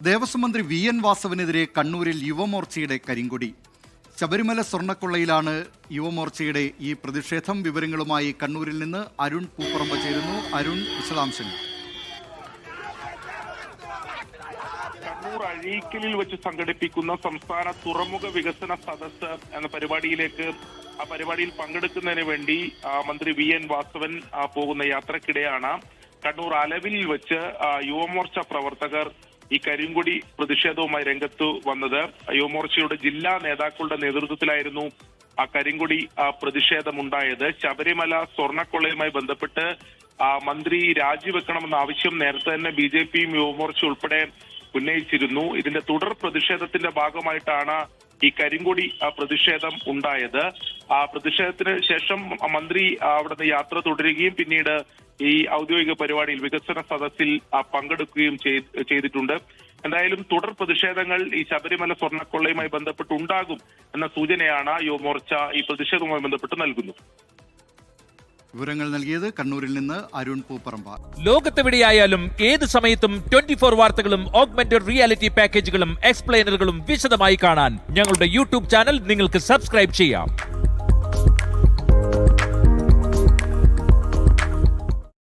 ദേവസ്വം മന്ത്രി വി.എൻ. വാസവനെതിരെ കണ്ണൂരിൽ യുവമോർച്ചയുടെ കരിങ്കൊടി. ശബരിമല സ്വർണ്ണക്കൊള്ളയിലാണ് യുവമോർച്ചയുടെ ഈ പ്രതിഷേധം. വിവരങ്ങളുമായി കണ്ണൂരിൽ നിന്ന് അരുൺ പൂപ്പറമ്പ് ചേരുന്നു. അരുൺ, വിശദാംശങ്ങൾ. കണ്ണൂർ അഴീക്കലിൽ വെച്ച് സംഘടിപ്പിക്കുന്ന സംസ്ഥാന തുറമുഖ വികസന സദസ്സ് എന്ന പരിപാടിയിലേക്ക് പരിപാടിയിൽ പങ്കെടുക്കുന്നതിന് വേണ്ടി മന്ത്രി വി.എൻ. വാസവൻ പോകുന്ന യാത്രക്കിടെയാണ് കണ്ണൂർ അലവിൽ വെച്ച് യുവമോർച്ച പ്രവർത്തകർ ഈ കരിങ്കൊടി പ്രതിഷേധവുമായി രംഗത്തു വന്നത്. യുവമോർച്ചയുടെ ജില്ലാ നേതാക്കളുടെ നേതൃത്വത്തിലായിരുന്നു ആ കരിങ്കൊടി പ്രതിഷേധമുണ്ടായത്. ശബരിമല സ്വർണ്ണക്കൊള്ളയുമായി ബന്ധപ്പെട്ട് മന്ത്രി രാജിവെക്കണമെന്ന ആവശ്യം നേരത്തെ തന്നെ ബി.ജെ.പിയും യുവമോർച്ച ഉൾപ്പെടെ ഉന്നയിച്ചിരുന്നു. ഇതിന്റെ തുടർ പ്രതിഷേധത്തിന്റെ ഭാഗമായിട്ടാണ് ഈ കരിങ്കൊടി പ്രതിഷേധം ഉണ്ടായത്. പ്രതിഷേധത്തിന് ശേഷം മന്ത്രി അവിടുന്ന് യാത്ര തുടരുകയും പിന്നീട് ഈ ഔദ്യോഗിക പരിപാടിയിൽ വികസന സദസ്സിൽ പങ്കെടുക്കുകയും ചെയ്തിട്ടുണ്ട്. എന്തായാലും തുടർ പ്രതിഷേധങ്ങൾ ഈ ശബരിമല സ്വർണ്ണക്കൊള്ളയുമായി ബന്ധപ്പെട്ട് ഉണ്ടാകും എന്ന സൂചനയാണ് യുവമോർച്ച ഈ പ്രതിഷേധവുമായി ബന്ധപ്പെട്ട് നൽകുന്നത്. വിവരങ്ങൾ നൽകിയത് കണ്ണൂരിൽ നിന്ന് അരുൺ പൂപ്പറമ്പ. ലോകത്തെവിടെയായാലും ഏത് സമയത്തും 24 വാർത്തകളും ഓഗ്മെന്റഡ് റിയാലിറ്റി പാക്കേജുകളും എക്സ്പ്ലെയിനറുകളും വിശദമായി കാണാൻ ഞങ്ങളുടെ യൂട്യൂബ് ചാനൽ നിങ്ങൾക്ക് സബ്സ്ക്രൈബ് ചെയ്യാം.